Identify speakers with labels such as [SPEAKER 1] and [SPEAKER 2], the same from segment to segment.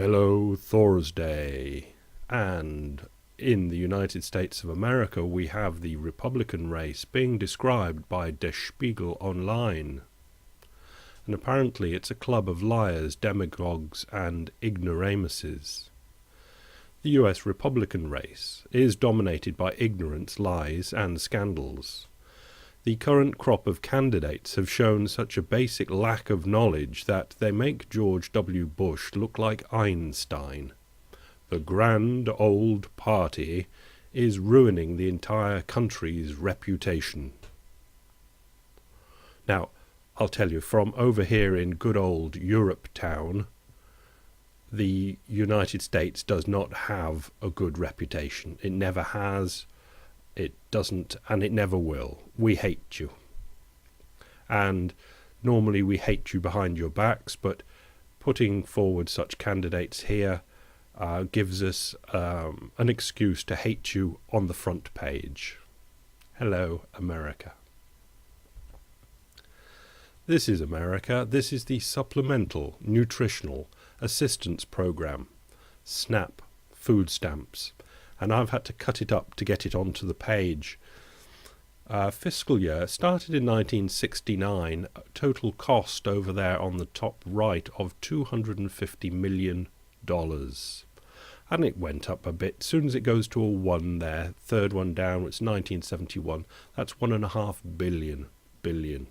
[SPEAKER 1] Hello, Thursday. And in the United States of America, we have the Republican race being described by Der Spiegel Online. And apparently it's a club of liars, demagogues, and ignoramuses. The US Republican race is dominated by ignorance, lies, and scandals. The current crop of candidates have shown such a basic lack of knowledge that they make George W. Bush look like Einstein. The grand old party is ruining the entire country's reputation. Now, I'll tell you, from over here in good old Europe town, the United States does not have a good reputation. It never has. It doesn't, and it never will. We hate you. And normally we hate you behind your backs, but putting forward such candidates here gives us an excuse to hate you on the front page. Hello, America. This is America. This is the Supplemental Nutritional Assistance Program, SNAP, food stamps. And I've had to cut it up to get it onto the page. Fiscal year started in 1969, total cost over there on the top right of $250 million. And it went up a bit. As soon as it goes to a 1 there, third one down, it's 1971, that's $1.5 billion.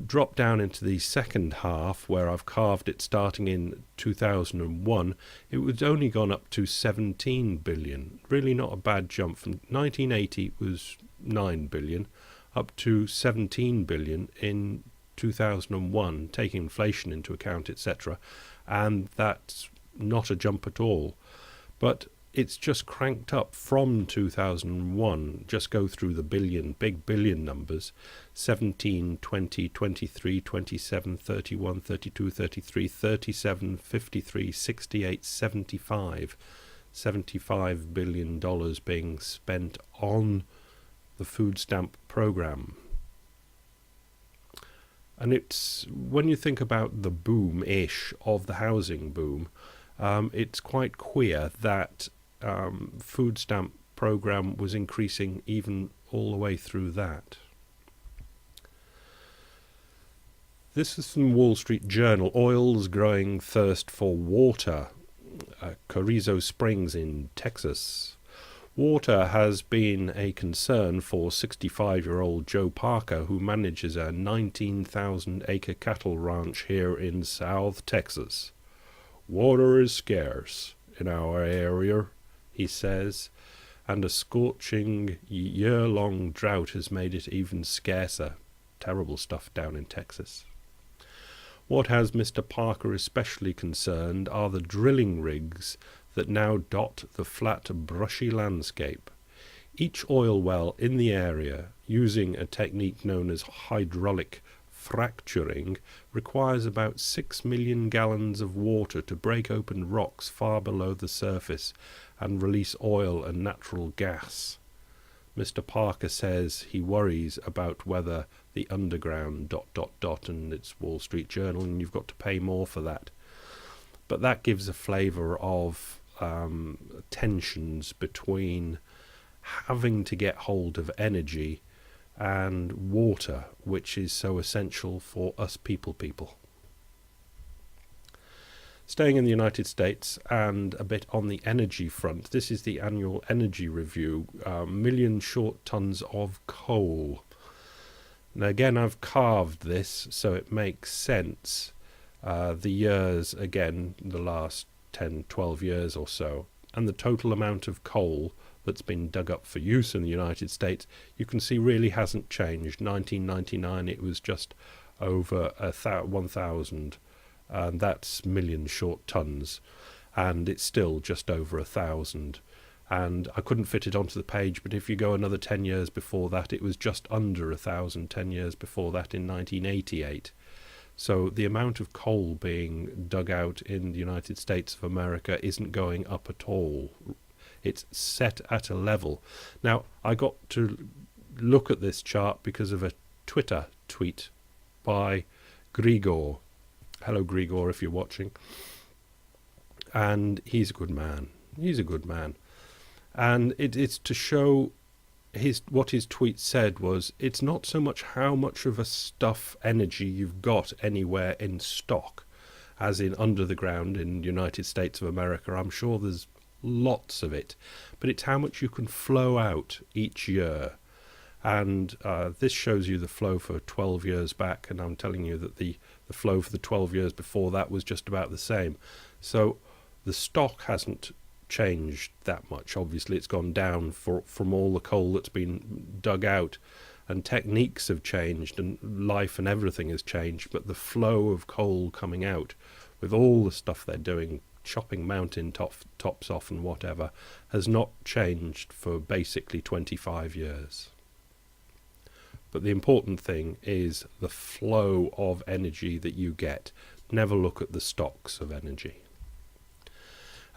[SPEAKER 1] Drop down into the second half where I've carved it starting in 2001, it was only gone up to 17 billion. Really not a bad jump. From 1980 was 9 billion up to 17 billion in 2001, taking inflation into account, etc. And that's not a jump at all. But it's just cranked up from 2001. Just go through the big billion numbers: 17, 20, 23, 27, 31, 32, 33, 37, 53, 68, 75. $75 billion being spent on the food stamp program. And it's, when you think about the boom-ish of the housing boom, it's quite queer that food stamp program was increasing even all the way through that. This is from Wall Street Journal. Oil's growing thirst for water. Carrizo Springs in Texas. Water has been a concern for 65-year-old Joe Parker, who manages a 19,000-acre cattle ranch here in South Texas. Water is scarce in our area, he says, and a scorching year-long drought has made it even scarcer. Terrible stuff down in Texas. What has Mr. Parker especially concerned are the drilling rigs that now dot the flat, brushy landscape. Each oil well in the area, using a technique known as hydraulic fracturing, requires about 6 million gallons of water to break open rocks far below the surface and release oil and natural gas. Mr. Parker says he worries about whether the underground ... and it's Wall Street Journal, and you've got to pay more for that. But that gives a flavour of tensions between having to get hold of energy and water, which is so essential for us people. Staying in the United States and a bit on the energy front, this is the annual energy review, million short tons of coal. Now again, I've carved this so it makes sense. The years, again, the last 10, 12 years or so, and the total amount of coal that's been dug up for use in the United States, you can see really hasn't changed. 1999 it was just over 1,000, and that's million short tons, and it's still just over 1,000. And I couldn't fit it onto the page, but if you go another 10 years before that, it was just under 1,000, 10 years before that in 1988. So the amount of coal being dug out in the United States of America isn't going up at all. It's set at a level. Now, I got to look at this chart because of a Twitter tweet by Grigor. Hello, Grigor, if you're watching. and he's a good man. He's a good man. And it's to show what his tweet said was, it's not so much how much of a stuff energy you've got anywhere in stock, as in under the ground in the United States of America. I'm sure there's lots of it, but it's how much you can flow out each year. And this shows you the flow for 12 years back, and I'm telling you that the flow for the 12 years before that was just about the same. So the stock hasn't changed that much. Obviously it's gone down from all the coal that's been dug out, and techniques have changed, and life and everything has changed, but the flow of coal coming out with all the stuff they're doing, chopping mountain tops off and whatever, has not changed for basically 25 years. But the important thing is the flow of energy that you get. Never look at the stocks of energy.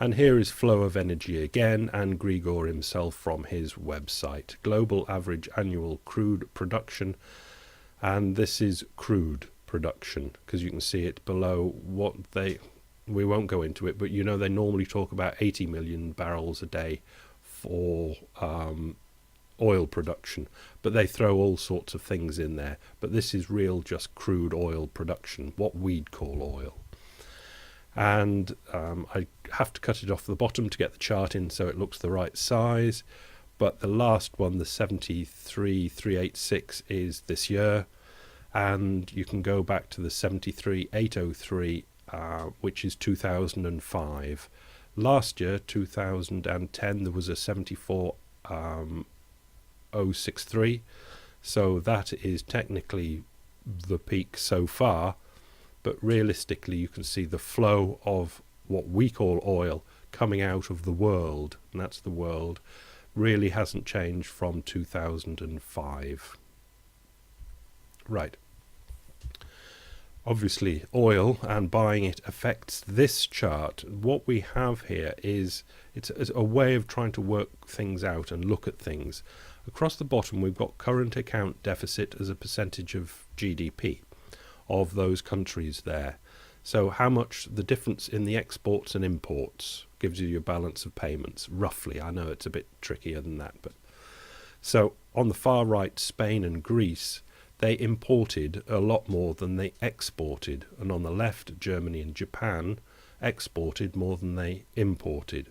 [SPEAKER 1] And here is flow of energy again, and Grigor himself from his website. Global average annual crude production, and this is crude production, because you can see it below what we won't go into it, but you know they normally talk about 80 million barrels a day for oil production, but they throw all sorts of things in there. But this is real just crude oil production, what we'd call oil. And I have to cut it off the bottom to get the chart in so it looks the right size. But the last one, the 73,386, is this year, and you can go back to the 73,803, which is 2005. Last year, 2010, there was a 74,063, so that is technically the peak so far. But realistically, you can see the flow of what we call oil coming out of the world, and that's the world, really hasn't changed from 2005. Right. Obviously, oil and buying it affects this chart. What we have here is it's a way of trying to work things out and look at things. Across the bottom, we've got current account deficit as a percentage of GDP of those countries there. So how much the difference in the exports and imports gives you your balance of payments, roughly. I know it's a bit trickier than that, but so on the far right, Spain and Greece, they imported a lot more than they exported, and on the left, Germany and Japan exported more than they imported.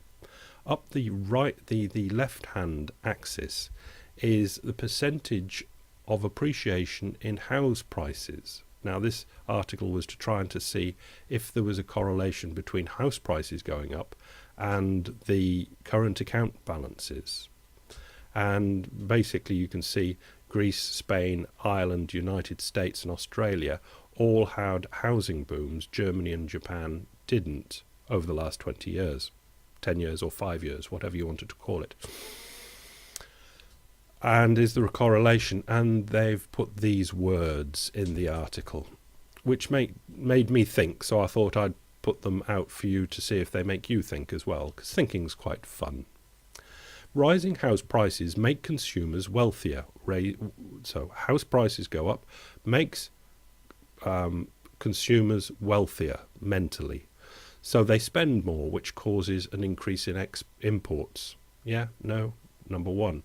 [SPEAKER 1] Up the right, the left-hand axis is the percentage of appreciation in house prices. Now, this article was to try and to see if there was a correlation between house prices going up and the current account balances. And basically you can see Greece, Spain, Ireland, United States and Australia all had housing booms. Germany and Japan didn't over the last 20 years, 10 years or 5 years, whatever you wanted to call it. And is there a correlation? And they've put these words in the article, which made me think, so I thought I'd put them out for you to see if they make you think as well, because thinking's quite fun. Rising house prices make consumers wealthier. So house prices go up, makes consumers wealthier mentally. So they spend more, which causes an increase in imports. Yeah? No? Number one.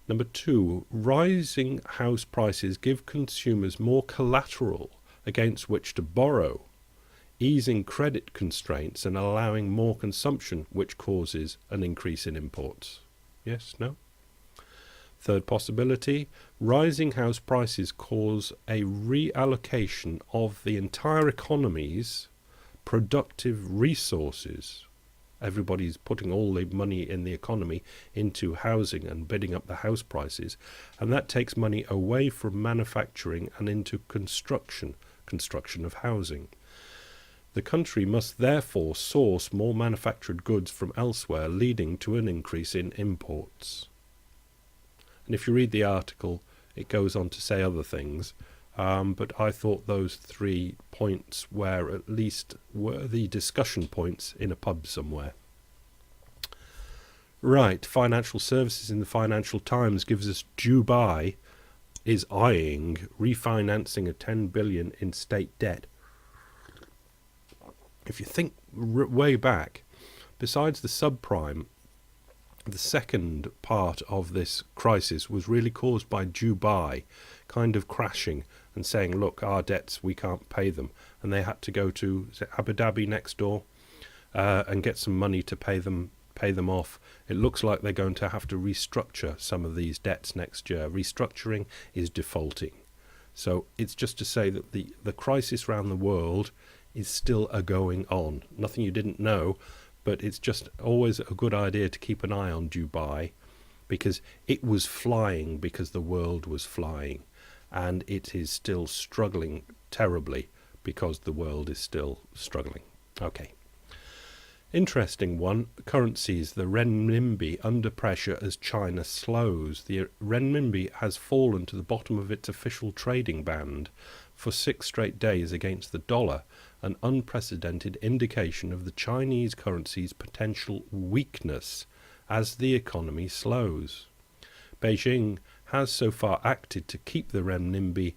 [SPEAKER 1] Number two, rising house prices give consumers more collateral against which to borrow, easing credit constraints and allowing more consumption, which causes an increase in imports. Yes? No? Third possibility, rising house prices cause a reallocation of the entire economy's productive resources. Everybody's putting all the money in the economy into housing and bidding up the house prices, and that takes money away from manufacturing and into construction of housing. The country must therefore source more manufactured goods from elsewhere, leading to an increase in imports. And if you read the article, it goes on to say other things, but I thought those 3 points were at least worthy discussion points in a pub somewhere. Right, financial services in the Financial Times gives us Dubai is eyeing refinancing of 10 billion in state debt. If you think way back, besides the subprime, the second part of this crisis was really caused by Dubai kind of crashing and saying, look, our debts, we can't pay them. And they had to go to Abu Dhabi next door and get some money to pay them off. It looks like they're going to have to restructure some of these debts next year. Restructuring is defaulting. So it's just to say that the crisis around the world is still going on. Nothing you didn't know, but it's just always a good idea to keep an eye on Dubai, because it was flying because the world was flying, and it is still struggling terribly because the world is still struggling. Okay. Interesting one. Currencies. The renminbi under pressure as China slows. The renminbi has fallen to the bottom of its official trading band for 6 straight days against the dollar, an unprecedented indication of the Chinese currency's potential weakness as the economy slows. Beijing has so far acted to keep the renminbi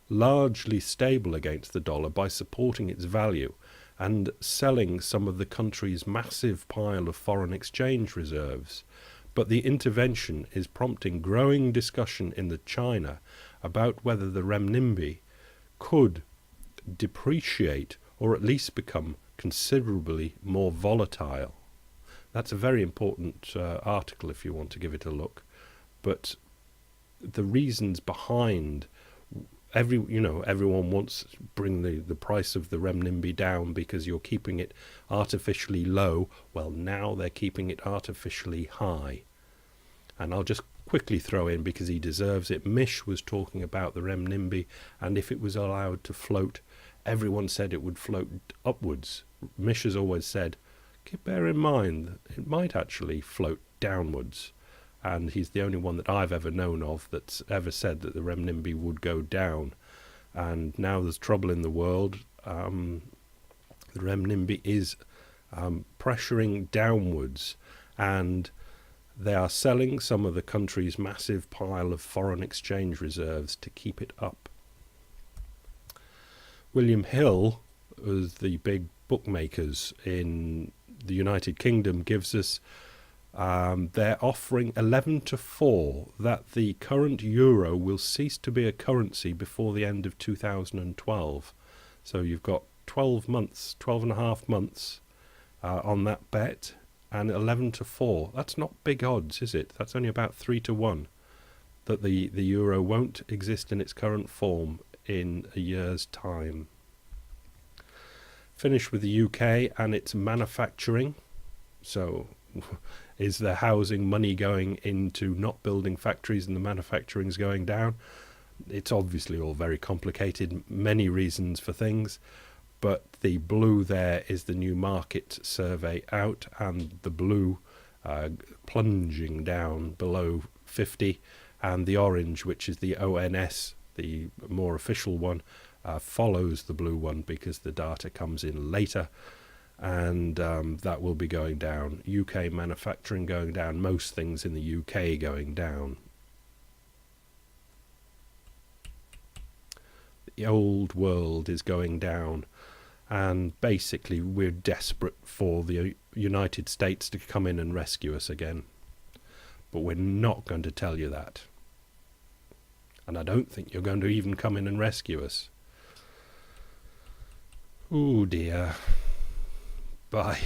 [SPEAKER 1] largely stable against the dollar by supporting its value and selling some of the country's massive pile of foreign exchange reserves. But the intervention is prompting growing discussion in China about whether the renminbi could depreciate or at least become considerably more volatile. That's a very important article if you want to give it a look. But the reasons behind everyone wants to bring the price of the renminbi down because you're keeping it artificially low. Well, now they're keeping it artificially high. And I'll just quickly throw in, because he deserves it, Mish was talking about the renminbi, and if it was allowed to float, everyone said it would float upwards. Mish has always said, bear in mind that it might actually float downwards. And he's the only one that I've ever known of that's ever said that the renminbi would go down. And now there's trouble in the world. The renminbi is pressuring downwards, and they are selling some of the country's massive pile of foreign exchange reserves to keep it up. William Hill, as the big bookmakers in the United Kingdom, gives us they're offering 11-4 that the current euro will cease to be a currency before the end of 2012. So you've got 12 and a half months on that bet, and 11-4. That's not big odds, is it? That's only about 3-1 that the euro won't exist in its current form in a year's time. Finish with the UK and its manufacturing. So is the housing money going into not building factories and the manufacturing's going down? It's obviously all very complicated, many reasons for things, but the blue there is the new market survey out, and the blue plunging down below 50, and the orange, which is the ONS, the more official one, follows the blue one because the data comes in later. And that will be going down. UK manufacturing going down, most things in the UK going down. The old world is going down, and basically we're desperate for the United States to come in and rescue us again. But we're not going to tell you that. And I don't think you're going to even come in and rescue us. Oh dear. Bye.